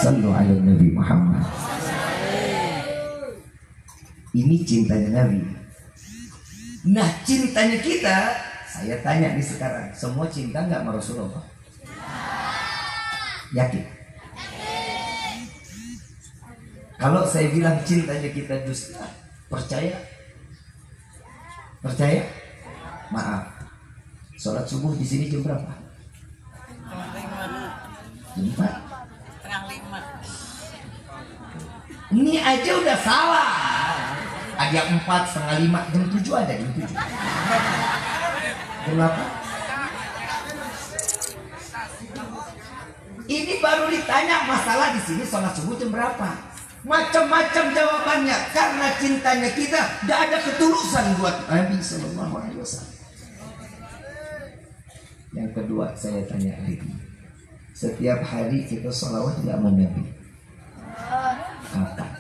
Sallu ala Nabi Muhammad. Ini cintanya Nabi. Nah, cintanya kita, saya tanya nih sekarang, semua cinta nggak sama Rasulullah? Yakin? Kalau saya bilang cintanya kita dusta, percaya? Percaya? Maaf. Sholat subuh di sini jam berapa? Jam 4. Ini aja udah salah. Ada 4, setengah 5, jam 7 ada, jam 7. Kenapa? Ini baru ditanya masalah di sini sholat subuh jam berapa? Macam-macam jawabannya, karena cintanya kita gak ada ketulusan buat Nabi Sallallahu Alaihi Wasallam. Yang kedua saya tanya lagi, setiap hari kita sholawat gak sama Nabi? Kapan?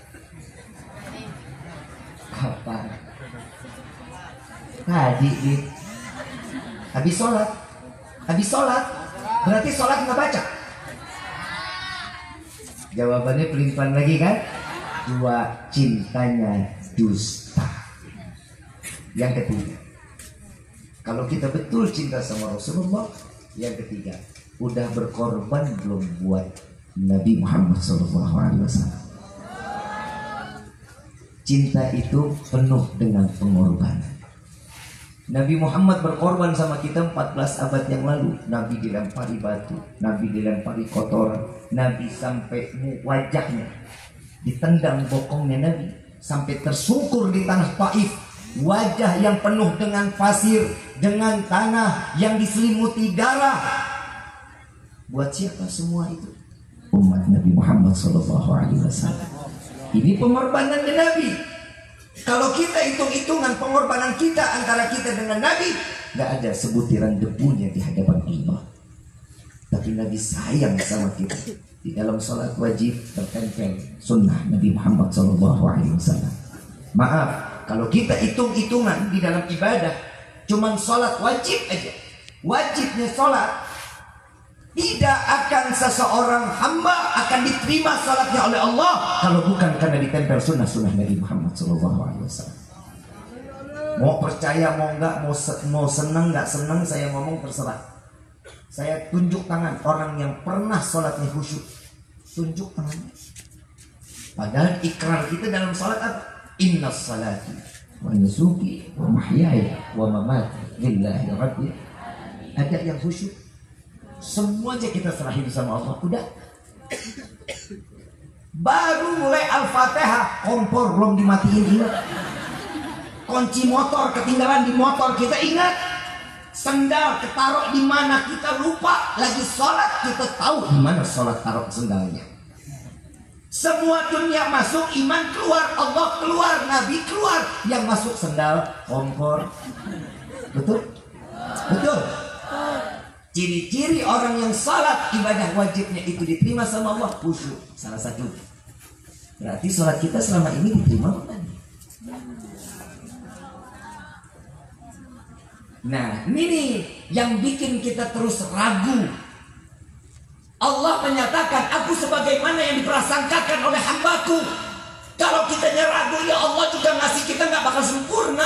Kapan? Tadi gitu. Habis sholat. Habis sholat berarti sholat nggak baca? Jawabannya pelimpan lagi kan? 2, cintanya dusta. Yang ketiga, kalau kita betul cinta sama Rasulullah. Yang ketiga, udah berkorban belum buat Nabi Muhammad SAW? Cinta itu penuh dengan pengorbanan. Nabi Muhammad berkorban sama kita 14 abad yang lalu. Nabi dilempari batu, Nabi dilempari kotoran, Nabi sampai wajahnya ditendang bokongnya Nabi, sampai tersungkur di tanah Taif. Wajah yang penuh dengan pasir, dengan tanah yang diselimuti darah. Buat siapa semua itu? Umat Nabi Muhammad SAW. Ini pengorbanan Nabi. Kalau kita hitung-hitungan pengorbanan kita antara kita dengan Nabi, gak ada sebutiran debunya di hadapan Allah. Tapi Nabi sayang sama kita. Di dalam sholat wajib tertempel sunnah Nabi Muhammad SAW. Maaf, kalau kita hitung-hitungan di dalam ibadah, cuman sholat wajib aja, wajibnya sholat, tidak akan seseorang hamba akan diterima salatnya oleh Allah kalau bukan karena ditempel sunnah-sunnah Nabi Muhammad SAW. Mau percaya mau enggak, mau senang enggak senang, saya ngomong terserah. Saya tunjuk tangan orang yang pernah salatnya khusyuk, tunjuk tangannya. Padahal ikrar kita dalam salat apa? Inna salati wa nusuki wa mahyaya wa mamati lillahi rabbil. Ada yang khusyuk, semuanya kita serahin sama Allah. Udah. Baru mulai Al-Fatihah, kompor belum dimatiin, ingat. Kunci motor ketinggalan di motor, kita ingat. Sendal ketaruh di mana, kita lupa. Lagi sholat kita tahu di mana sholat taruh sendalnya. Semua dunia masuk, iman keluar, Allah keluar, Nabi keluar. Yang masuk sendal, kompor. Betul? Betul. Ciri-ciri orang yang salat, ibadah wajibnya itu diterima sama Allah, khusyuk. Salah satu. Berarti salat kita selama ini diterima bukan? Nah, ini nih yang bikin kita terus ragu. Allah menyatakan, aku sebagaimana yang diprasangkakan oleh hambaku. Kalau kita ragu, ya Allah juga ngasih kita nggak bakal sempurna.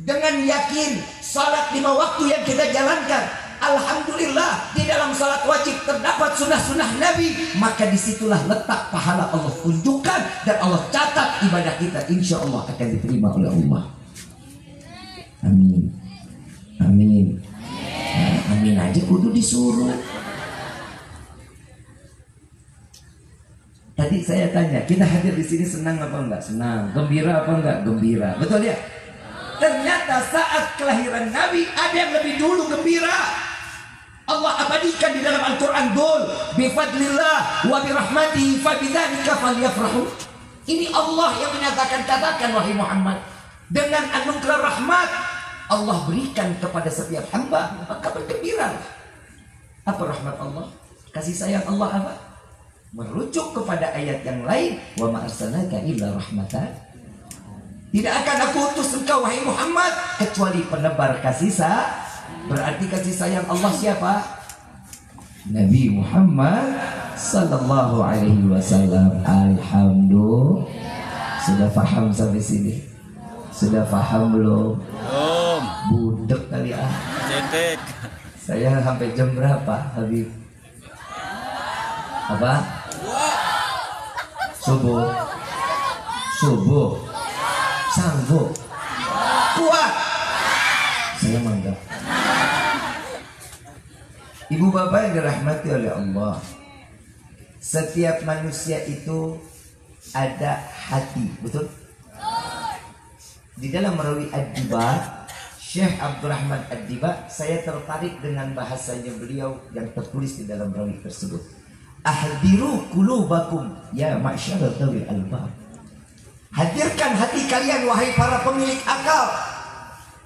Dengan yakin salat 5 waktu yang kita jalankan, alhamdulillah di dalam salat wajib terdapat sunnah-sunnah Nabi, maka disitulah letak pahala Allah tunjukkan dan Allah catat ibadah kita, insya Allah akan diterima oleh Allah. Amin. Amin. Nah, amin aja kudu disuruh. Tadi saya tanya, kita hadir di sini senang apa enggak? Senang. Gembira apa enggak? Gembira. Betul ya? Ternyata saat kelahiran Nabi ada yang lebih dulu gembira. Allah abadikan di dalam Al-Quran, Qul bifadlillah wa birahmatihi fabidzalika falyafrahu. Ini Allah yang menyatakan, katakan wahai Muhammad, dengan anugerah rahmat Allah berikan kepada setiap hamba, maka bergembira. Apa rahmat Allah? Kasih sayang Allah apa? Merujuk kepada ayat yang lain, wa ma arsalnaka illa rahmatan. Tidak akan aku utus engkau wahai Muhammad kecuali penebar kasih sayang. Berarti kasih sayang Allah siapa? Nabi Muhammad sallallahu alaihi wasallam. Alhamdulillah. Sudah paham sampai sini? Sudah paham belum? Belum. Budek kali ah. Cetek. Saya sampai jam berapa, Habib? Apa? Subuh. Subuh. Sanggup. Kuat. Saya mangga. Ibu bapak yang dirahmati oleh Allah, setiap manusia itu ada hati, betul? Di dalam merawi Ad-Diba, Syekh Abdurrahman Ad-Diba, saya tertarik dengan bahasanya beliau yang tertulis di dalam merawi tersebut. Ahdiru qulubakum ya ma'syarul tawil albab. Hadirkan hati kalian wahai para pemilik akal.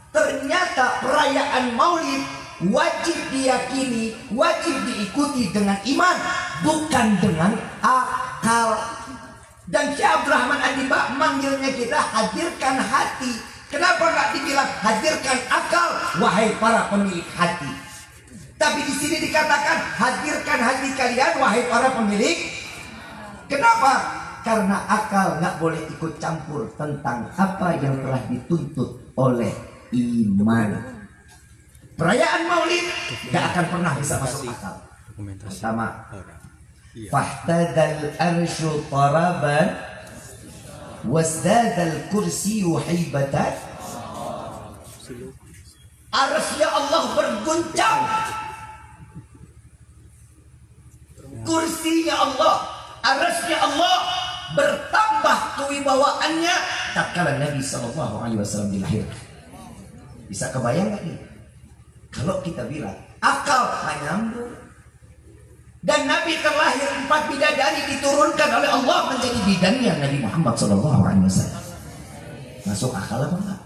Ternyata perayaan Maulid wajib diyakini, wajib diikuti dengan iman, bukan dengan akal. Dan Syekh Abdurrahman Ad-Diba manggilnya kita hadirkan hati. Kenapa nggak dibilang hadirkan akal, wahai para pemilik hati? Tapi di sini dikatakan hadirkan hati kalian, wahai para pemilik. Kenapa? Karena akal nggak boleh ikut campur tentang apa yang telah dituntut oleh iman. Perayaan Maulid gak akan pernah bisa masuk akal. Pertama, fahtadal arsyu taraban wasdadal kursiyu haibatan. Arsy Allah berguncang, kursinya Allah, arsy Allah bertambah kewibawaannya tatkala Nabi SAW dilahirkan. Bisa kebayang gak nih? Kalau kita bilang akal tak nyambung, dan Nabi terlahir 4 bidadari diturunkan oleh Allah menjadi bidannya Nabi Muhammad SAW. Masuk akal apa enggak?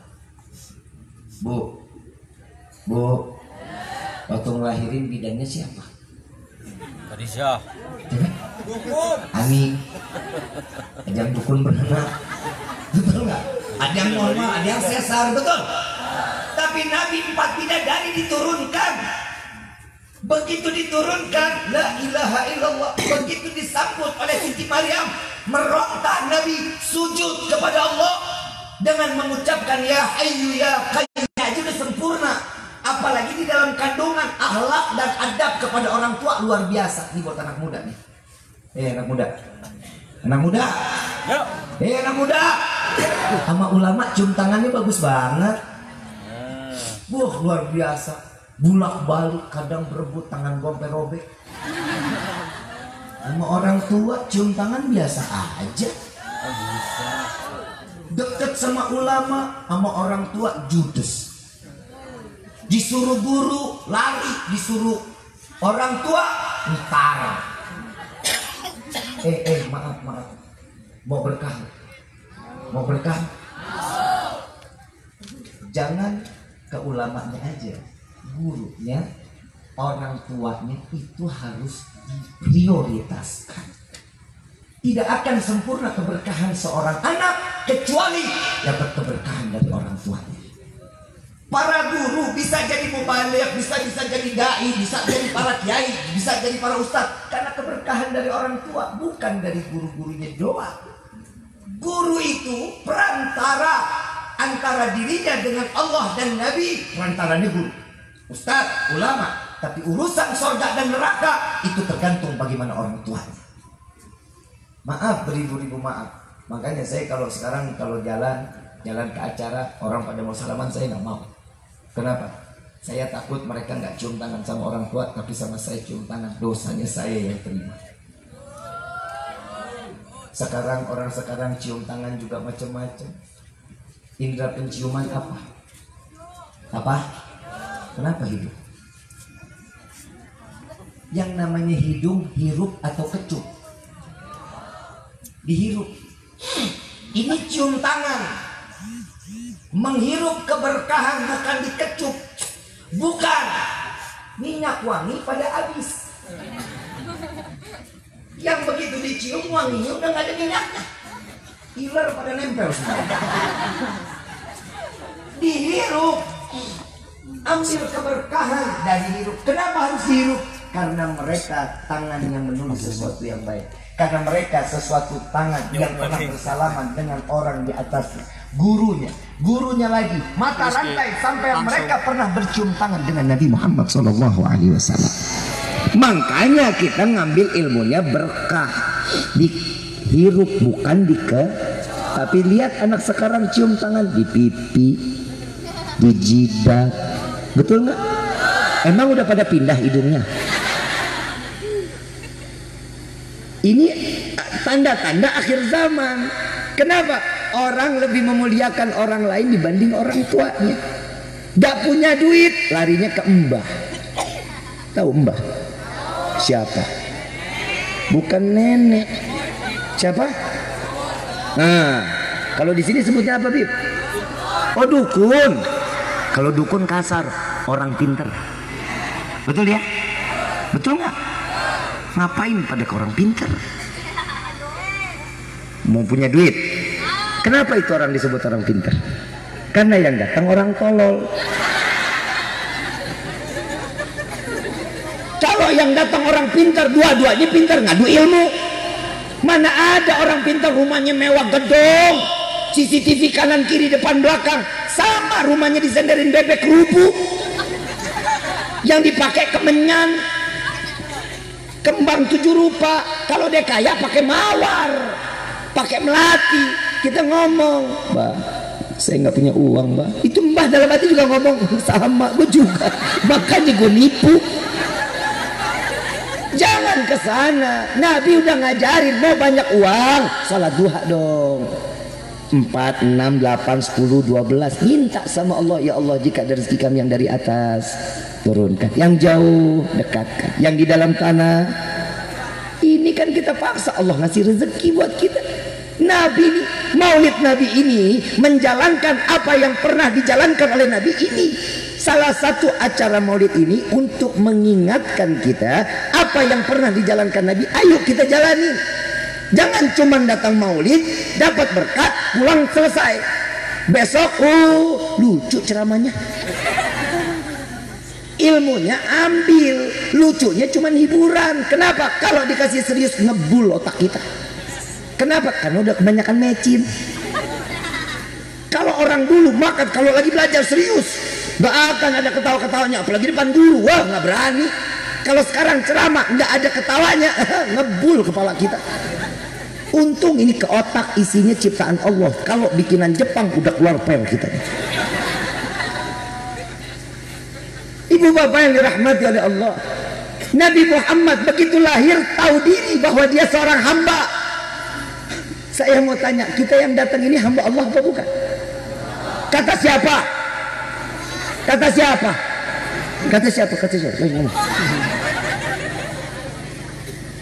Bu, waktu ngelahirin bidannya siapa? Khadijah. Ani. Ajang dukun beranak. Betul nggak? Ada yang normal, ada yang sesar, betul? Tapi Nabi 4 bidadari diturunkan. Begitu diturunkan, la ilaha illallah, begitu disambut oleh Siti Maryam, meronta Nabi sujud kepada Allah dengan mengucapkan ya hayyu ya qayyum. Aja sudah sempurna. Apalagi di dalam kandungan akhlak dan adab kepada orang tua luar biasa. Ini buat anak muda nih. Anak muda. Anak muda. Anak muda. Sama ulama cium tangannya bagus banget. Wah, luar biasa. Bulak-balik, kadang berebut, tangan gue sampai robek. Sama orang tua cium tangan biasa aja. Deket sama ulama, sama orang tua judes. Disuruh guru lari, disuruh orang tua ntar. Maaf. Mau berkah. Jangan ke ulamanya aja, gurunya, orang tuanya itu harus diprioritaskan. Tidak akan sempurna keberkahan seorang anak kecuali dapat keberkahan dari orang tuanya. Para guru bisa jadi mubaligh, bisa jadi dai, bisa jadi para kiai, bisa jadi para ustadz, karena keberkahan dari orang tua, bukan dari guru-gurunya doang. Guru itu perantara antara dirinya dengan Allah dan Nabi, perantaranya guru, ustadz, ulama. Tapi urusan surga dan neraka itu tergantung bagaimana orang tuanya. Maaf, beribu-ribu maaf. Makanya saya kalau sekarang jalan ke acara, orang pada mau salaman, saya nggak mau. Kenapa? Saya takut mereka nggak cium tangan sama orang tua, tapi sama saya cium tangan, dosanya saya yang terima. Orang sekarang cium tangan juga macam-macam. Indra penciuman apa? Kenapa hidup? Yang namanya hidung, hirup atau kecup? Dihirup. Ini cium tangan. Menghirup keberkahan bukan dikecup. Bukan. Minyak wangi pada habis. Yang begitu dicium wanginya udah gak ada minyaknya. Iler pada nempel semua. Dihirup. Ambil keberkahan dari hirup. Kenapa harus dihirup? Karena mereka tangannya menulis sesuatu yang baik. Karena mereka sesuatu tangan yang pernah bersalaman dengan orang di atasnya. Gurunya lagi mata rantai sampai mereka pernah bercium tangan dengan Nabi Muhammad SAW. Makanya kita ngambil ilmunya berkah, dihirup bukan tapi lihat anak sekarang cium tangan di pipi, di jidat, betul nggak? Emang udah pada pindah hidungnya? Ini tanda-tanda akhir zaman. Kenapa? Orang lebih memuliakan orang lain dibanding orang tuanya. Gak punya duit, larinya ke mbah. Tahu mbah? Siapa? Bukan nenek. Siapa? Nah, kalau di sini sebutnya apa, Bib? Oh, dukun. Kalau dukun kasar, orang pinter. Betul ya? Betul nggak? Ngapain pada ke orang pinter? Mau punya duit. Kenapa itu orang disebut orang pinter? Karena yang datang orang tolol. Kalau yang datang orang pinter, dua-duanya pinter, ngadu ilmu. Mana ada orang pinter rumahnya mewah gedung, CCTV kanan kiri depan belakang, sama rumahnya disenderin bebek rubuh, yang dipakai kemenyan, kembang 7 rupa. Kalau dia kaya pakai mawar, pakai melati. Kita ngomong, Mbak, saya nggak punya uang, Mbak. Itu Mbah dalam hati juga ngomong, sama gue juga, makanya gue nipu. Jangan ke sana. Nabi udah ngajarin, mau banyak uang, salat duha dong. 4, 6, 8, 10, 12. Minta sama Allah, ya Allah, jika ada rezeki kami yang dari atas, turunkan. Yang jauh, dekatkan. Yang di dalam tanah, ini kan kita paksa Allah ngasih rezeki buat kita. Nabi ini, maulid Nabi ini menjalankan apa yang pernah dijalankan oleh Nabi ini. Salah satu acara maulid ini untuk mengingatkan kita apa yang pernah dijalankan Nabi. Ayo kita jalani. Jangan cuma datang maulid, dapat berkat, pulang selesai. Besok, lucu ceramahnya. Ilmunya ambil, lucunya cuma hiburan. Kenapa? Kalau dikasih serius ngebul otak kita. Kenapa? Karena udah kebanyakan mecin. Kalau orang dulu makan, kalau lagi belajar serius, gak akan ada ketawa-ketawanya, apalagi depan guru. Wah, gak berani. Kalau sekarang ceramah gak ada ketawanya, ngebul kepala kita. Untung ini ke otak isinya ciptaan Allah. Kalau bikinan Jepang udah keluar pel kita. Ibu bapak yang dirahmati oleh Allah, Nabi Muhammad begitu lahir tahu diri bahwa dia seorang hamba. Saya mau tanya, kita yang datang ini hamba Allah apa bukan? Kata siapa? Kata siapa? Kata siapa? Kata siapa?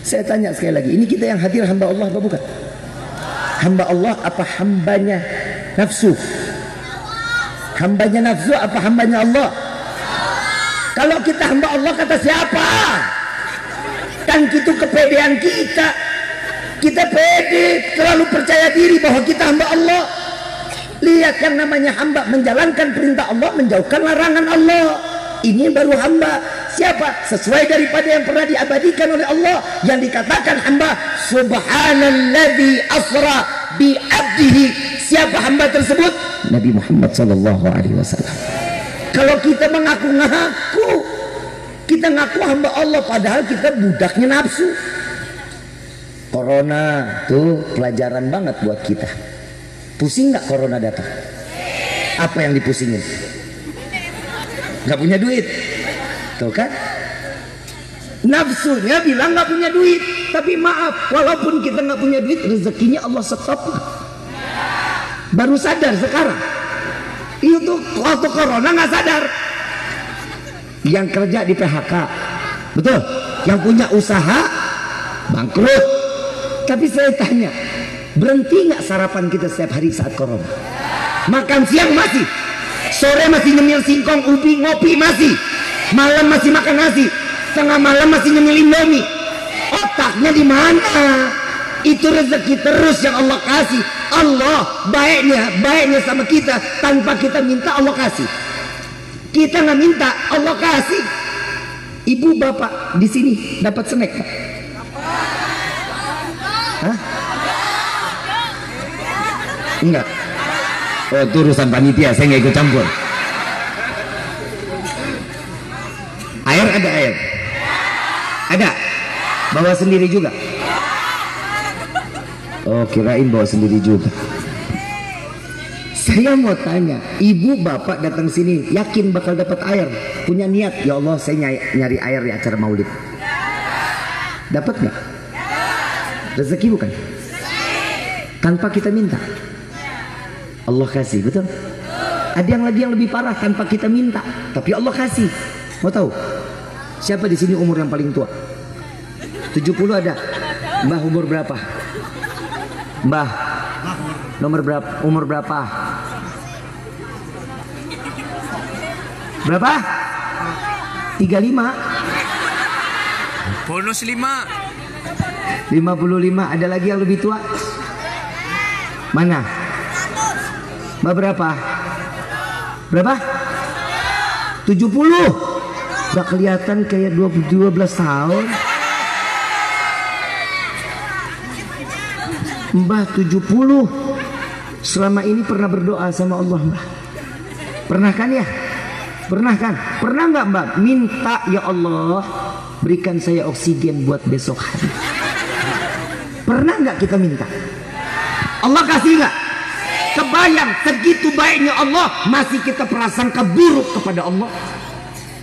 Saya tanya sekali lagi, ini kita yang hadir hamba Allah apa bukan? Hamba Allah apa hambanya nafsu? Hambanya nafsu apa hambanya Allah? Kalau kita hamba Allah kata siapa? Kan itu kepedean kita. Kita pede, terlalu percaya diri bahwa kita hamba Allah. Lihat yang namanya hamba, menjalankan perintah Allah, menjauhkan larangan Allah. Ini baru hamba. Siapa? Sesuai daripada yang pernah diabadikan oleh Allah, yang dikatakan hamba. Subhanalladzi asra bi abdihi. Siapa hamba tersebut? Nabi Muhammad SAW. Kalau kita mengaku-ngaku, kita ngaku hamba Allah, padahal kita budaknya nafsu. Corona tuh pelajaran banget buat kita. Pusing nggak corona datang? Apa yang dipusingin? Nggak punya duit, tuh kan? Nafsunya bilang nggak punya duit, tapi maaf, walaupun kita nggak punya duit, rezekinya Allah stop. Baru sadar sekarang. Itu waktu corona nggak sadar. Yang kerja di PHK, betul? Yang punya usaha bangkrut. Tapi saya tanya, berhenti nggak sarapan kita setiap hari saat corona? Makan siang masih, sore masih nyemil singkong, ubi, ngopi masih, malam masih makan nasi, tengah malam masih nyemil indomie. Otaknya di mana? Itu rezeki terus yang Allah kasih. Allah baiknya sama kita, tanpa kita minta Allah kasih. Kita nggak minta, Allah kasih. Ibu bapak di sini dapat snack Pak? Hah? Enggak. Oh, itu urusan panitia, saya nggak ikut campur. Air ada air? Ada? Bawa sendiri juga? Oh, kirain bawa sendiri juga. Saya mau tanya, ibu bapak datang sini yakin bakal dapat air? Punya niat, ya Allah saya nyari air di acara maulid. Dapat nggak? Rezeki bukan? Tanpa kita minta. Allah kasih, betul? Ada yang lagi yang lebih parah, tanpa kita minta, tapi Allah kasih. Mau tahu? Siapa di sini umur yang paling tua? 70 ada? Mbah umur berapa? Mbah nomor berapa? Umur berapa? Berapa? 35. Bonus 5. 55. Ada lagi yang lebih tua? Mana? Mbak berapa? Berapa? 70. Gak kelihatan kayak 12 tahun. Mbah 70. Selama ini pernah berdoa sama Allah Mbah? Pernah kan ya? Pernah kan? Pernah nggak Mbah minta, ya Allah berikan saya oksigen buat besok hari? Pernah nggak kita minta? Allah kasih nggak? Kebayang segitu baiknya Allah, masih kita prasangka buruk kepada Allah.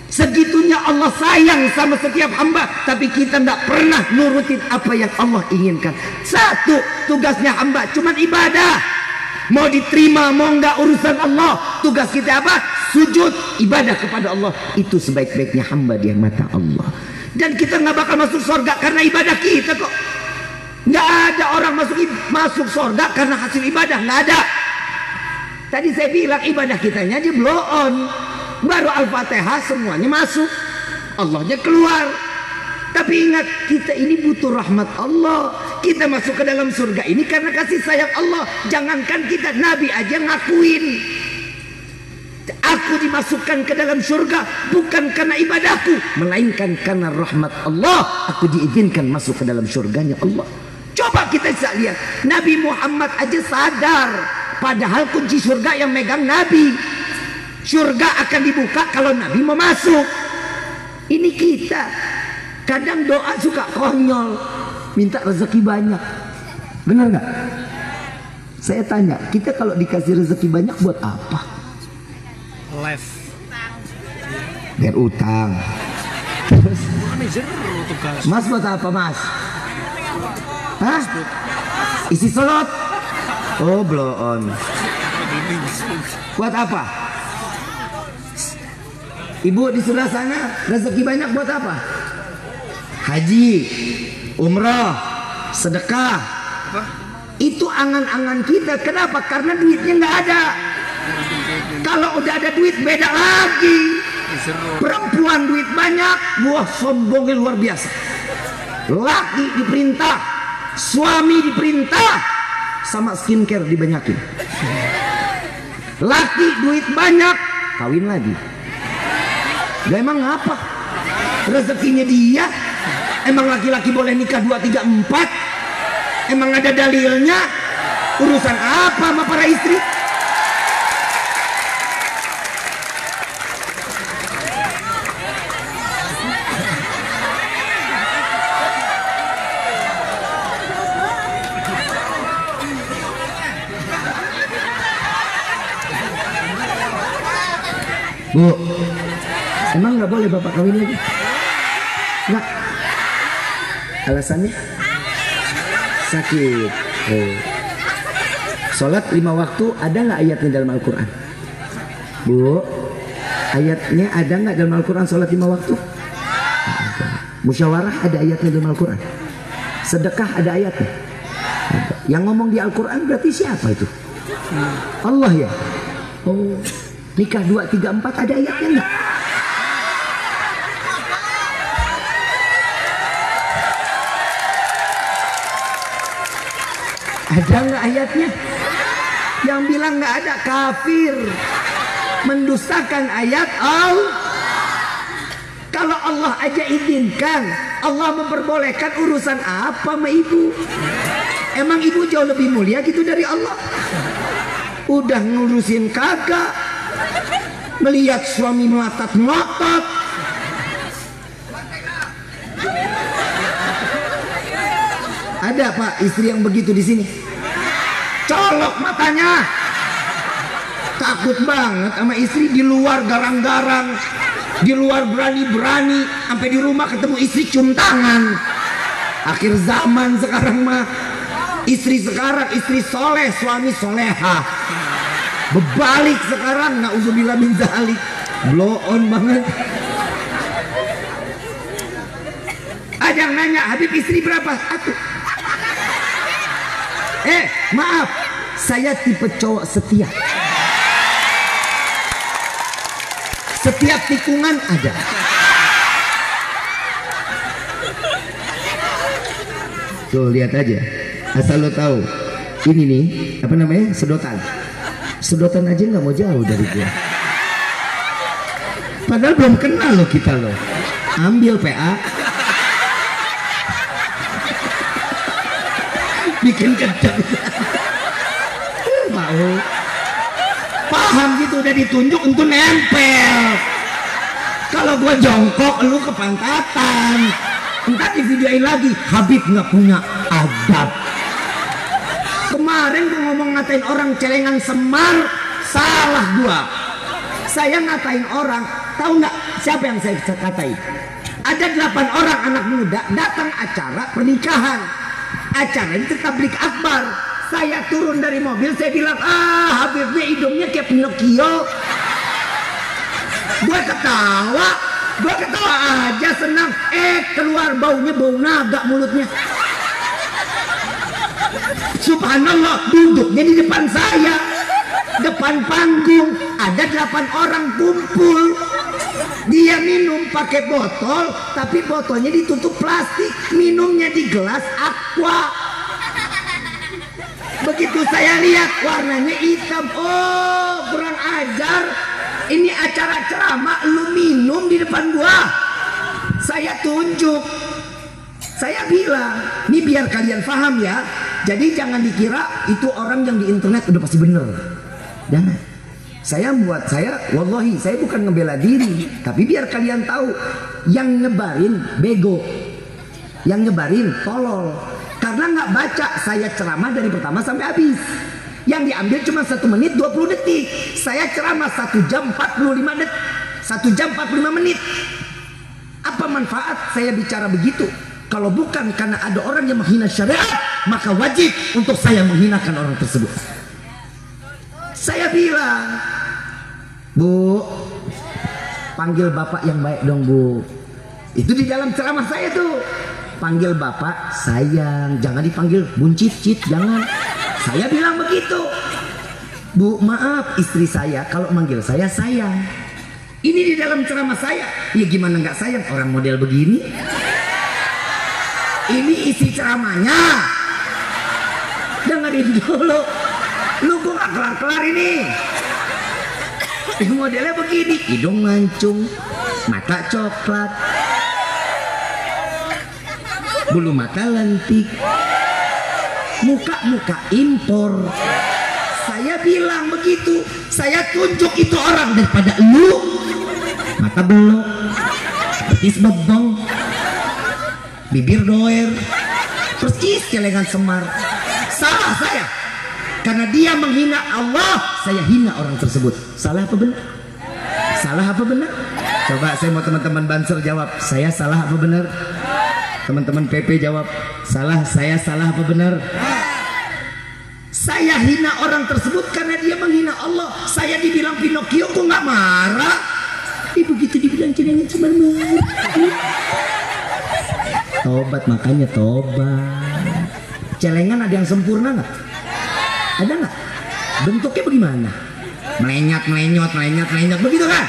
Segitunya Allah sayang sama setiap hamba, tapi kita tidak pernah nurutin apa yang Allah inginkan. Satu, tugasnya hamba cuma ibadah. Mau diterima mau enggak urusan Allah. Tugas kita apa? Sujud, ibadah kepada Allah. Itu sebaik-baiknya hamba di mata Allah. Dan kita nggak bakal masuk surga karena ibadah kita kok. Nggak ada orang masuk surga karena hasil ibadah, nggak ada. Tadi saya bilang ibadah kitanya aja blow on. Baru Al-Fatihah semuanya masuk, Allahnya keluar. Tapi ingat, kita ini butuh rahmat Allah. Kita masuk ke dalam surga ini karena kasih sayang Allah. Jangankan kita, Nabi aja ngakuin, aku dimasukkan ke dalam surga bukan karena ibadahku, melainkan karena rahmat Allah. Aku diizinkan masuk ke dalam surganya Allah. Coba kita bisa lihat, Nabi Muhammad aja sadar, padahal kunci surga yang megang Nabi. Surga akan dibuka kalau Nabi mau masuk. Ini kita kadang doa suka konyol, minta rezeki banyak. Benar nggak? Saya tanya, kita kalau dikasih rezeki banyak buat apa? Live. Biar utang. Mas buat apa Mas? Hah? Isi slot? Oh, blow on. Buat apa? Ibu di sebelah sana rezeki banyak buat apa? Haji, umrah, sedekah. Itu angan-angan kita. Kenapa? Karena duitnya nggak ada. Kalau udah ada duit beda lagi. Perempuan duit banyak, buah sombongnya luar biasa. Laki diperintah, suami diperintah, sama skincare dibanyakin. Laki duit banyak, kawin lagi. Gak emang apa? Rezekinya dia. Emang laki-laki boleh nikah 2, 3, 4? Emang ada dalilnya? Urusan apa sama para istri? Bu, emang nggak boleh bapak kawin lagi? Nggak. Alasannya? Sakit. Oh. Sholat 5 waktu ada nggak ayatnya dalam Al-Quran? Bu, ayatnya ada nggak dalam Al-Quran sholat 5 waktu? Ada. Musyawarah ada ayatnya dalam Al-Quran? Sedekah ada ayatnya? Ada. Yang ngomong di Al-Quran berarti siapa itu? Allah ya? Oh. Nikah 2, 3, 4 ada ayatnya enggak? Ada enggak ayatnya? Yang bilang enggak ada kafir, mendustakan ayat Allah. Kalau Allah aja izinkan, Allah memperbolehkan, urusan apa sama ibu? Emang ibu jauh lebih mulia gitu dari Allah? Udah ngurusin kagak, melihat suami melotot-melotot. Ada Pak istri yang begitu di sini? Colok matanya. Takut banget sama istri, di luar garang-garang, di luar berani-berani, sampai di rumah ketemu istri cium tangan. Akhir zaman sekarang mah, istri sekarang istri soleh, suami soleha. Berbalik sekarang, na'udzubillah min dzalik. Blow on banget. Ada yang nanya, Habib istri berapa? Satu. Maaf, saya tipe cowok setia. Setiap tikungan ada. Tuh lihat aja, asal lo tahu. Ini nih, apa namanya, sedotan. Sedotan aja nggak mau jauh dari gua. Padahal belum kenal lo kita lo. Ambil PA. Bikin kenceng. Mau. Paham gitu, udah ditunjuk untuk nempel. Kalau gua jongkok lu ke pantatan, entar di videoin lagi. Habib nggak punya adab. Kemarin gua ngomong ngatain orang celengan Semar, salah gua. Saya ngatain orang, tahu nggak siapa yang saya katain? Ada 8 orang anak muda datang acara pernikahan. Acara ini tablik akbar. Saya turun dari mobil, saya bilang, Habibnya hidungnya kayak Pinocchio. Gue ketawa aja senang. Keluar baunya, bau naga mulutnya. Subhanallah, duduknya di depan saya, depan panggung. Ada 8 orang kumpul. Dia minum pakai botol, tapi botolnya ditutup plastik. Minumnya di gelas aqua. Begitu saya lihat warnanya hitam, oh kurang ajar. Ini acara ceramah, lu minum di depan gua. Saya tunjuk, saya bilang, ini biar kalian paham ya. Jadi jangan dikira itu orang yang di internet udah pasti bener. Jangan. Saya wallahi saya bukan ngebela diri, tapi biar kalian tahu, yang nyebarin bego, yang nyebarin tolol. Karena nggak baca saya ceramah dari pertama sampai habis. Yang diambil cuma 1 menit 20 detik. Saya ceramah 1 jam 45 detik, 1 jam 45 menit. Apa manfaat saya bicara begitu? Kalau bukan karena ada orang yang menghina syariat, maka wajib untuk saya menghinakan orang tersebut. Saya bilang, Bu, panggil bapak yang baik dong Bu. Itu di dalam ceramah saya tuh. Panggil bapak sayang, jangan dipanggil buncit-cit, jangan. Saya bilang begitu. Bu, maaf, istri saya kalau manggil saya sayang. Ini di dalam ceramah saya. Ya gimana nggak sayang orang model begini? Ini isi ceramahnya. Dengerin dulu. Lu gua nggak kelar-kelar ini. Modelnya begini, hidung mancung, mata coklat, bulu mata lentik, muka impor. Saya bilang begitu, saya tunjuk itu orang daripada lu, mata belok, betis bebong, bibir doer, persis celengan Semar. Salah saya, karena dia menghina Allah, saya hina orang tersebut. Salah apa benar? Salah apa benar? Coba saya mau teman-teman Banser jawab, saya salah apa benar? Teman-teman PP jawab, salah. Saya salah apa benar? Saya hina orang tersebut karena dia menghina Allah. Saya dibilang Pinocchio, kok nggak marah? Begitu dibilang celengan Semar marah. Tobat, makanya tobat. Celengan ada yang sempurna nggak? Ada nggak? Bentuknya bagaimana? Melenyot, begitu kan?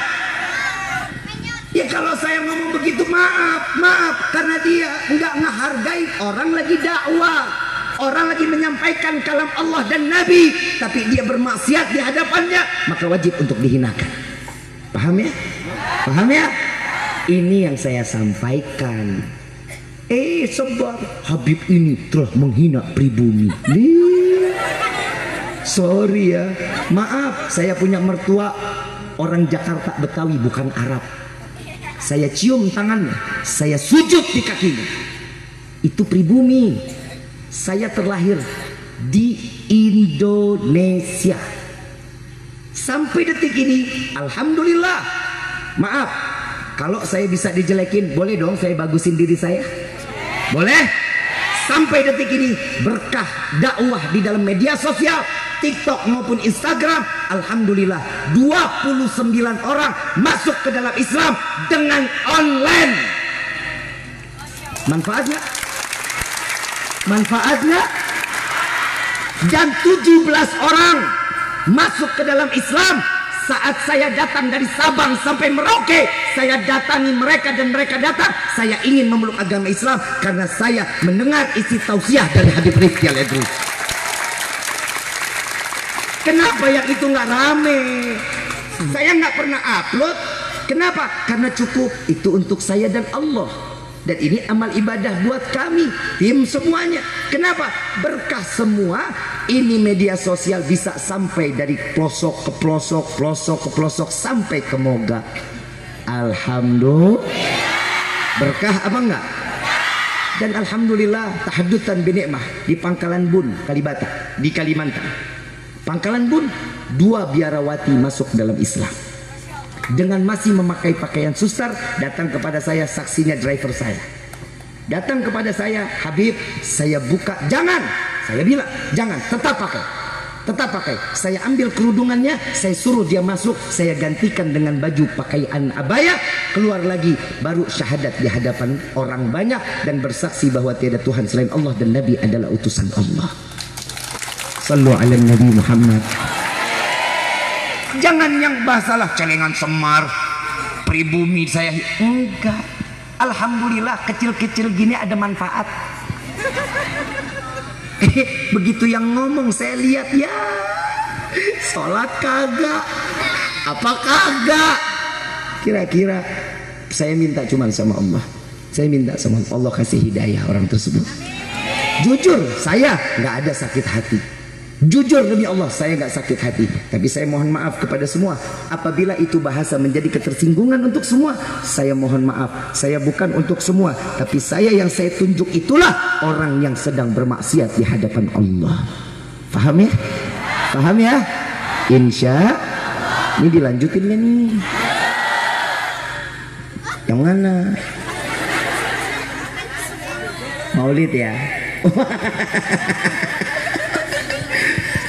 Ya kalau saya ngomong begitu, maaf, karena dia nggak ngehargai orang lagi dakwah, orang lagi menyampaikan kalam Allah dan Nabi, tapi dia bermaksiat di hadapannya, maka wajib untuk dihinakan. Paham ya? Paham ya? Ini yang saya sampaikan. Sebar Habib ini telah menghina pribumi. Sorry ya, maaf, saya punya mertua orang Jakarta Betawi, bukan Arab. Saya cium tangannya, saya sujud di kakinya. Itu pribumi. Saya terlahir di Indonesia. Sampai detik ini, alhamdulillah. Maaf, kalau saya bisa dijelekin, boleh dong saya bagusin diri saya? Boleh? Sampai detik ini, berkah dakwah di dalam media sosial, TikTok maupun Instagram, alhamdulillah 29 orang masuk ke dalam Islam dengan online. Manfaatnya? Manfaatnya? Dan 17 orang masuk ke dalam Islam saat saya datang dari Sabang sampai Merauke. Saya datangi mereka dan mereka datang. Saya ingin memeluk agama Islam karena saya mendengar isi tausiah dari Habib Rizky Al-Idrus. Kenapa yang itu nggak rame? Saya nggak pernah upload. Kenapa? Karena cukup itu untuk saya dan Allah. Dan ini amal ibadah buat kami, tim semuanya. Kenapa? Berkah semua. Ini media sosial bisa sampai dari pelosok ke pelosok, pelosok ke pelosok sampai ke Moga. Alhamdulillah. Berkah apa enggak? Dan alhamdulillah tahaddutan binikmah di Pangkalan Bun, Kalibata, di Kalimantan. Pangkalan Bun, 2 biarawati masuk dalam Islam. Dengan masih memakai pakaian suster, datang kepada saya, saksinya driver saya. Datang kepada saya, Habib, saya buka, jangan. Saya bilang, jangan, tetap pakai. Tetap pakai. Saya ambil kerudungannya, saya suruh dia masuk, saya gantikan dengan baju pakaian abaya, keluar lagi, baru syahadat di hadapan orang banyak dan bersaksi bahwa tiada Tuhan selain Allah dan Nabi adalah utusan Allah. Sallu ala Nabi Muhammad. Jangan yang bahasalah celengan Semar, pribumi saya. Enggak. Alhamdulillah kecil-kecil gini ada manfaat. Begitu yang ngomong saya lihat, ya sholat kagak, apa kagak. Kira-kira saya minta cuma sama Allah. Saya minta sama Allah kasih hidayah orang tersebut. Jujur saya nggak ada sakit hati. Jujur demi Allah saya nggak sakit hati. Tapi saya mohon maaf kepada semua apabila itu bahasa menjadi ketersinggungan untuk semua. Saya mohon maaf. Saya bukan untuk semua, tapi saya yang saya tunjuk itulah orang yang sedang bermaksiat di hadapan Allah. Paham ya? Paham ya? Insya ini dilanjutinnya nih. Yang mana? Maulid ya?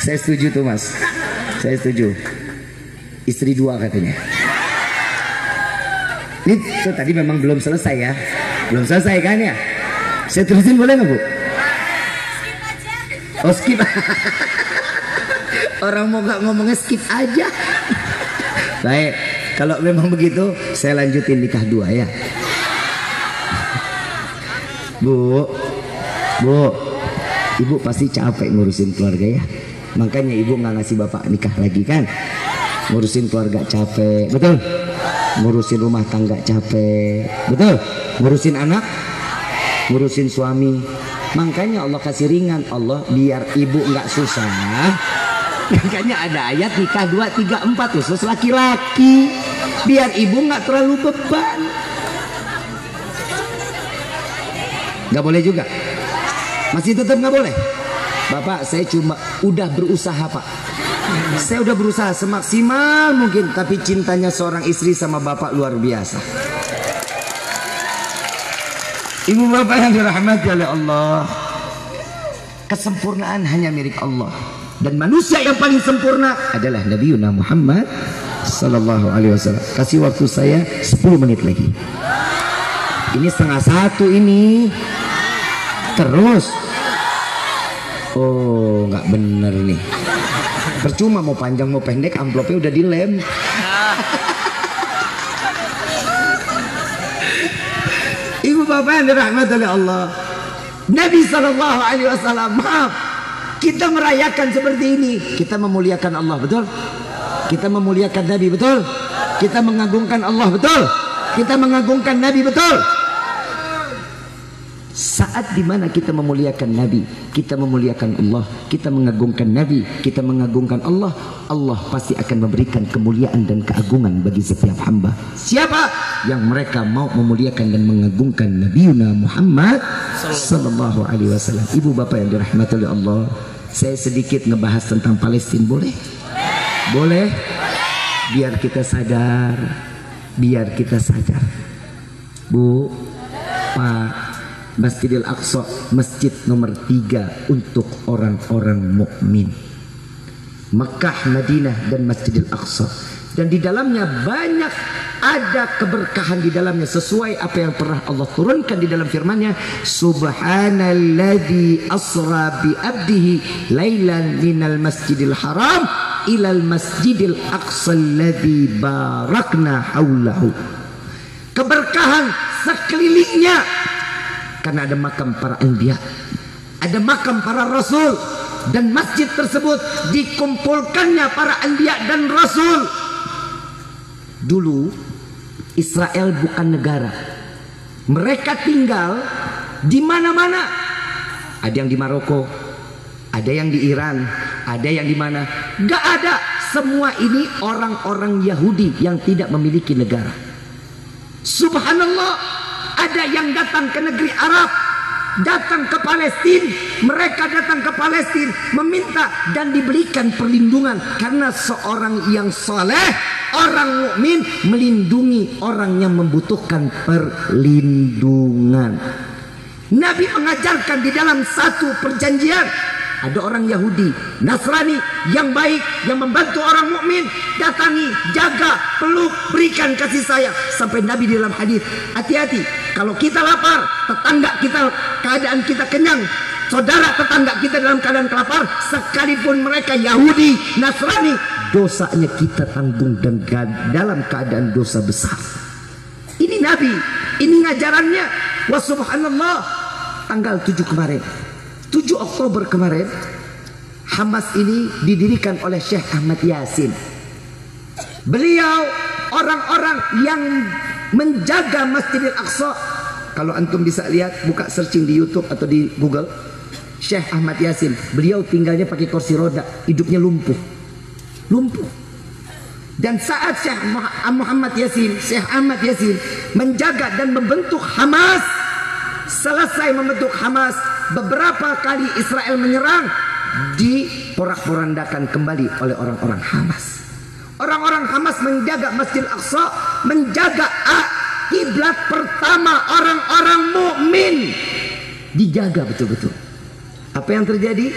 Saya setuju tuh mas, saya setuju. Istri 2 katanya. Ini tuh tadi memang belum selesai ya, belum selesai kan ya? Saya terusin boleh nggak bu? Oh skip. Orang mau nggak ngomongnya skip aja. Baik, kalau memang begitu saya lanjutin nikah 2 ya. Bu, ibu pasti capek ngurusin keluarga ya. Makanya ibu nggak ngasih bapak nikah lagi kan? Ngurusin keluarga capek, betul? Ngurusin rumah tangga capek, betul? Ngurusin anak, ngurusin suami. Makanya Allah kasih ringan. Allah biar ibu nggak susah. Makanya ada ayat nikah 2, 3, 4 khusus laki-laki. Biar ibu nggak terlalu beban. Nggak boleh juga. Masih tetap nggak boleh. Bapak, saya cuma udah berusaha pak. Saya udah berusaha semaksimal mungkin, tapi cintanya seorang istri sama bapak luar biasa. Ibu bapak yang dirahmati oleh Allah, kesempurnaan hanya milik Allah. Dan manusia yang paling sempurna adalah Nabi Muhammad Sallallahu Alaihi Wasallam. Kasih waktu saya 10 menit lagi. Ini 12:30 ini. Terus. Oh, nggak bener nih. Percuma mau panjang mau pendek, amplopnya udah dilem. Ibu bapak yang dirahmati oleh Allah, Nabi Sallallahu Alaihi Wasallam, maaf, kita merayakan seperti ini, kita memuliakan Allah, betul? Kita memuliakan Nabi, betul? Kita mengagungkan Allah, betul? Kita mengagungkan Nabi, betul? Saat dimana kita memuliakan Nabi, kita memuliakan Allah, kita mengagungkan Nabi, kita mengagungkan Allah, Allah pasti akan memberikan kemuliaan dan keagungan bagi setiap hamba. Siapa yang mereka mau memuliakan dan mengagungkan Nabiuna Muhammad sallallahu alaihi wasallam. Ibu bapak yang dirahmati oleh Allah, saya sedikit ngebahas tentang Palestina, boleh? Boleh? Biar kita sadar, biar kita sadar. Bu, Pak, Masjidil Aqsa, masjid nomor 3 untuk orang-orang mukmin. Mekah, Madinah dan Masjidil Aqsa. Dan di dalamnya banyak ada keberkahan di dalamnya sesuai apa yang pernah Allah turunkan di dalam firman-Nya. Subhanalladzi asra bi abdihi lailan minal masjidil haram ilal masjidil aqsa alladzi barakna haulahu. Keberkahan sekelilingnya. Karena ada makam para anbiya, ada makam para rasul, dan masjid tersebut dikumpulkannya para anbiya dan rasul. Dulu Israel bukan negara, mereka tinggal di mana-mana. Ada yang di Maroko, ada yang di Iran, ada yang di mana. Gak ada. Semua ini orang-orang Yahudi yang tidak memiliki negara. Subhanallah. Ada yang datang ke negeri Arab, datang ke Palestina. Mereka datang ke Palestina meminta dan diberikan perlindungan. Karena seorang yang soleh, orang mukmin, melindungi orang yang membutuhkan perlindungan. Nabi mengajarkan di dalam satu perjanjian, ada orang Yahudi, Nasrani yang baik, yang membantu orang mukmin, datangi, jaga, peluk, berikan kasih sayang. Sampai Nabi di dalam hadis, hati-hati kalau kita lapar, tetangga kita keadaan kita kenyang, saudara tetangga kita dalam keadaan kelapar, sekalipun mereka Yahudi, Nasrani, dosanya kita tanggung dan dalam keadaan dosa besar. Ini Nabi, ini ngajarannya. Wa subhanallah, tanggal 7 kemarin, 7 Oktober kemarin, Hamas ini didirikan oleh Syekh Ahmad Yasin. Beliau orang-orang yang menjaga Masjidil Aqsa. Kalau antum bisa lihat, buka searching di YouTube atau di Google, Syekh Ahmad Yasin. Beliau tinggalnya pakai kursi roda, hidupnya lumpuh. Dan saat Syekh Muhammad Yasin, Syekh Ahmad Yasin menjaga dan membentuk Hamas, selesai membentuk Hamas, beberapa kali Israel menyerang, diporak-porandakan kembali oleh orang-orang Hamas. Orang-orang Hamas menjaga Masjid Aqsa, menjaga kiblat pertama orang-orang mukmin, dijaga betul-betul. Apa yang terjadi?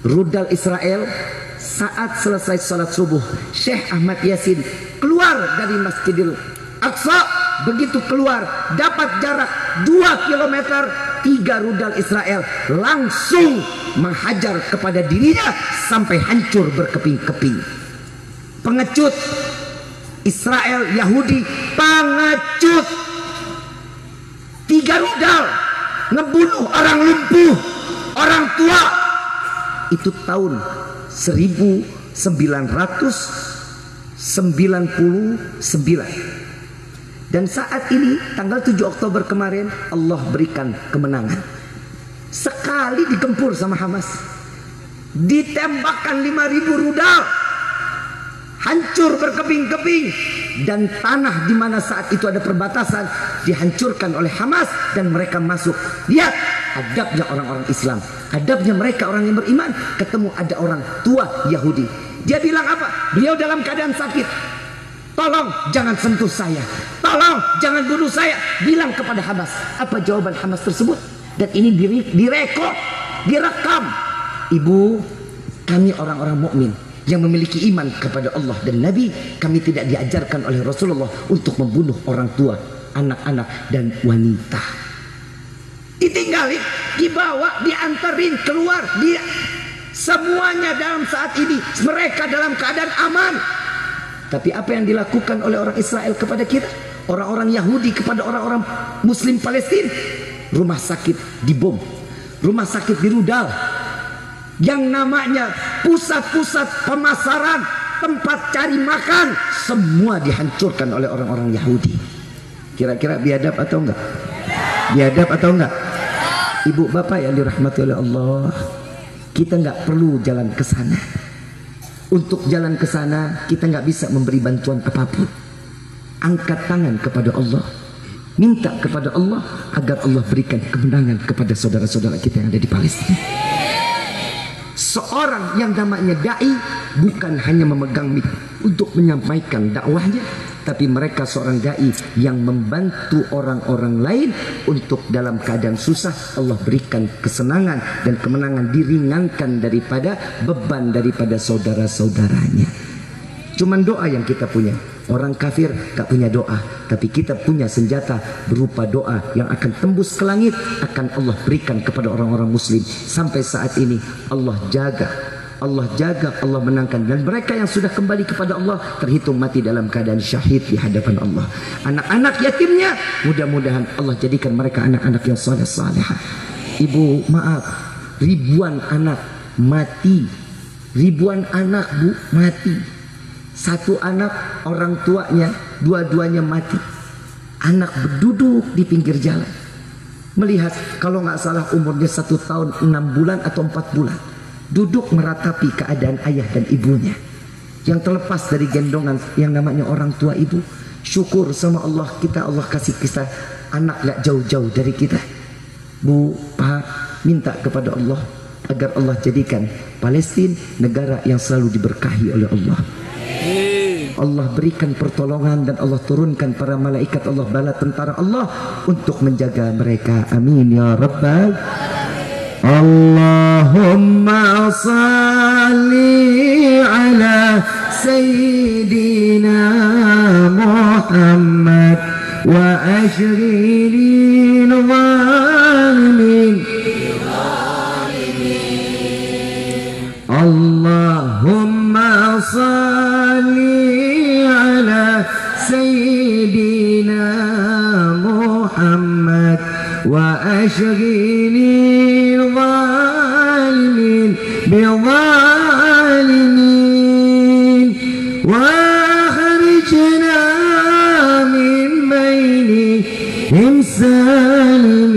Rudal Israel saat selesai salat subuh, Syekh Ahmad Yasin keluar dari Masjidil Aqsa. Begitu keluar, dapat jarak 2 km, 3 rudal Israel langsung menghajar kepada dirinya sampai hancur berkeping-keping. Pengecut Israel, Yahudi, pengecut. 3 rudal ngebunuh orang lumpuh, orang tua. Itu tahun 1999. Dan saat ini tanggal 7 Oktober kemarin, Allah berikan kemenangan. Sekali digempur sama Hamas, ditembakkan 5.000 rudal, hancur berkeping-keping. Dan tanah di mana saat itu ada perbatasan dihancurkan oleh Hamas dan mereka masuk. Lihat adabnya orang-orang Islam, adabnya mereka orang yang beriman. Ketemu ada orang tua Yahudi, dia bilang apa? Beliau dalam keadaan sakit. Tolong jangan sentuh saya, tolong jangan bunuh saya. Bilang kepada Hamas. Apa jawaban Hamas tersebut? Dan ini direkod, direkam. Ibu, kami orang-orang mukmin yang memiliki iman kepada Allah dan Nabi, kami tidak diajarkan oleh Rasulullah untuk membunuh orang tua, anak-anak dan wanita. Ditinggalin, dibawa, diantarin keluar, semuanya dalam saat ini mereka dalam keadaan aman. Tapi apa yang dilakukan oleh orang Israel kepada kita, orang-orang Yahudi kepada orang-orang Muslim Palestina? Rumah sakit dibom, rumah sakit dirudal, yang namanya pusat-pusat pemasaran tempat cari makan semua dihancurkan oleh orang-orang Yahudi. Kira-kira biadab atau enggak? Biadab atau enggak? Ibu bapak yang dirahmati oleh Allah, kita enggak perlu jalan ke sana. Untuk jalan ke sana kita enggak bisa memberi bantuan apapun. Angkat tangan kepada Allah, minta kepada Allah agar Allah berikan kemenangan kepada saudara-saudara kita yang ada di Palestina. Seorang yang namanya dai bukan hanya memegang mic untuk menyampaikan dakwahnya, tapi mereka seorang dai yang membantu orang-orang lain untuk dalam keadaan susah Allah berikan kesenangan dan kemenangan, diringankan daripada beban daripada saudara-saudaranya. Cuman doa yang kita punya. Orang kafir gak punya doa, tapi kita punya senjata berupa doa yang akan tembus ke langit, akan Allah berikan kepada orang-orang muslim. Sampai saat ini Allah jaga, Allah menangkan, dan mereka yang sudah kembali kepada Allah terhitung mati dalam keadaan syahid di hadapan Allah. Anak-anak yatimnya mudah-mudahan Allah jadikan mereka anak-anak yang saleh-salehah. Ibu maaf, ribuan anak mati, ribuan anak bu mati. Satu anak orang tuanya dua-duanya mati. Anak berduduk di pinggir jalan, melihat kalau nggak salah umurnya 1 tahun 6 bulan atau 4 bulan, duduk meratapi keadaan ayah dan ibunya yang terlepas dari gendongan yang namanya orang tua ibu. Syukur sama Allah, Allah kasih kita anak gak jauh-jauh dari kita. Bu, Pak, minta kepada Allah agar Allah jadikan Palestina negara yang selalu diberkahi oleh Allah. Allah berikan pertolongan dan Allah turunkan para malaikat Allah, bala tentara Allah untuk menjaga mereka. Amin ya rabbal. Allahumma salli ala sayyidina Muhammad wa ashghilil zalimin. Allahumma salli ala sayyidina Muhammad wa ashghilil zalimin bizalimin wa akhrijna min bainihim salimin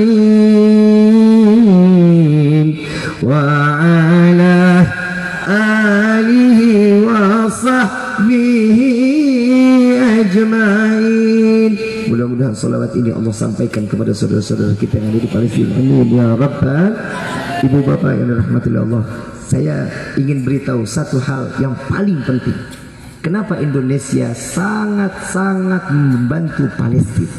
wa ala alihi wa sahbihi ajma'in. Mudah-mudahan salawat ini Allah sampaikan kepada saudara-saudara kita yang ada di Palestina. Amin ya rabbal. Ibu bapak yang dirahmati Allah, saya ingin beritahu satu hal yang paling penting. Kenapa Indonesia sangat-sangat membantu Palestina?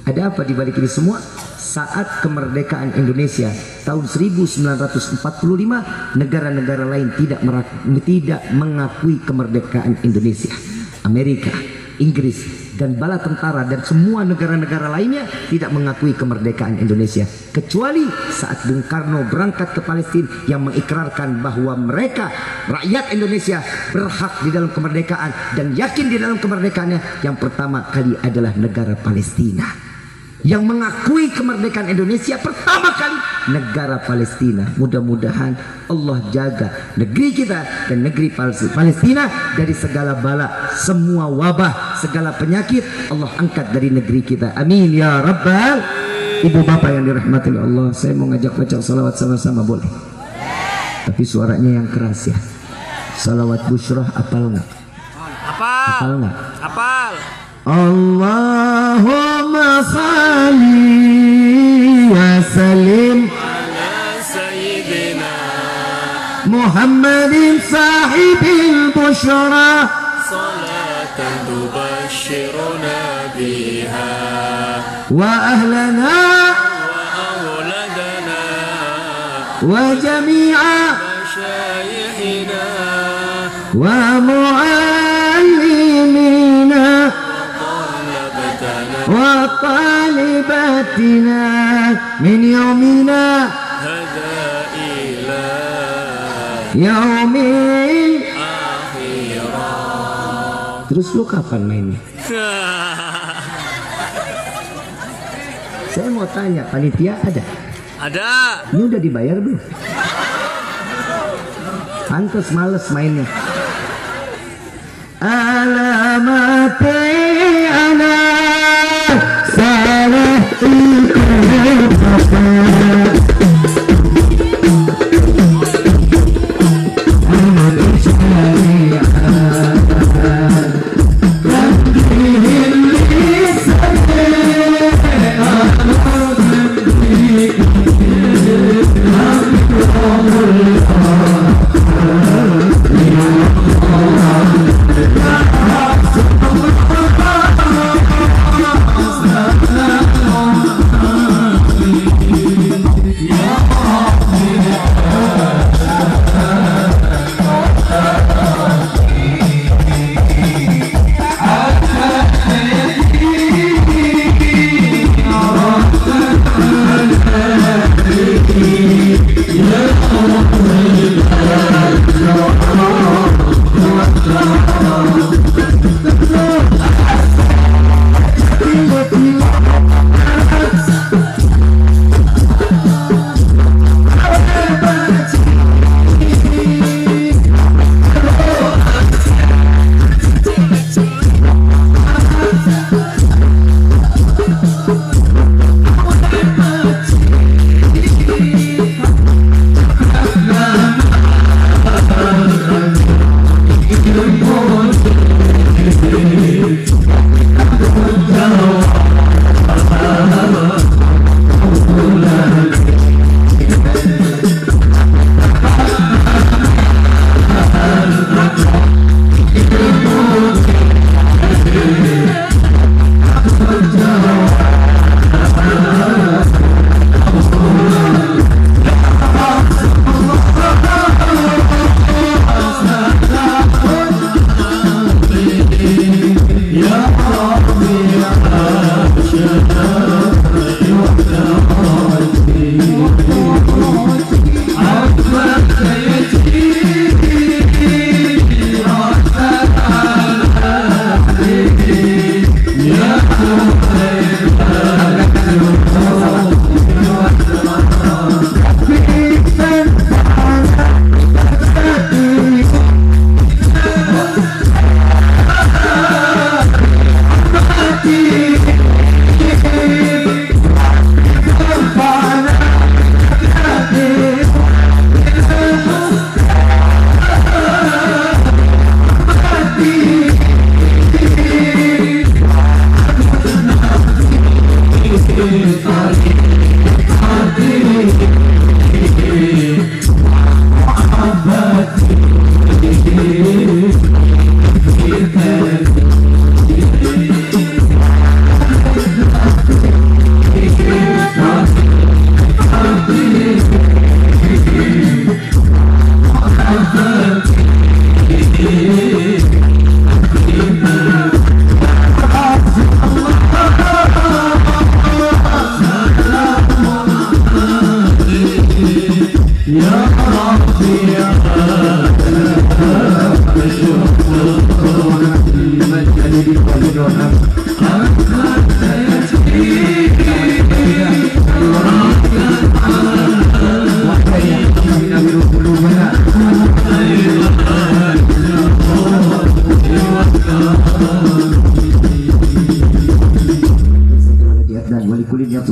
Ada apa di balik ini semua? Saat kemerdekaan Indonesia tahun 1945, negara-negara lain tidak mengakui kemerdekaan Indonesia. Amerika, Inggris, dan bala tentara dan semua negara-negara lainnya tidak mengakui kemerdekaan Indonesia, kecuali saat Bung Karno berangkat ke Palestina yang mengikrarkan bahwa mereka rakyat Indonesia berhak di dalam kemerdekaan dan yakin di dalam kemerdekaannya. Yang pertama kali adalah negara Palestina. Yang mengakui kemerdekaan Indonesia pertama kali negara Palestina. Mudah-mudahan Allah jaga negeri kita dan negeri Palestina dari segala bala, semua wabah, segala penyakit Allah angkat dari negeri kita. Amin ya rabbal. Ibu bapak yang dirahmati Allah, saya mau ngajak baca salawat sama-sama, boleh? Tapi suaranya yang keras ya. Salawat Bushrah apal nggak? Apal nggak? Apal. Allahumma salli wa sallim ala sayyidina Muhammadin sahibil bushra salatan tubashiruna biha wa ahlana wa awladana wa jami'a masyayikhina wa mu'allimina wa talibatina min yaumina hadha ila yaumil akhirah. Terus lu kapan mainnya? Saya mau tanya, panitia ada? Ada. Ini udah dibayar belum? Pantes males mainnya. alamati ana salah ikut apa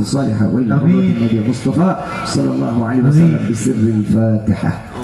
صالحة وإلى حضرة النبي المصطفى صلى الله عليه وسلم بسر الفاتحة.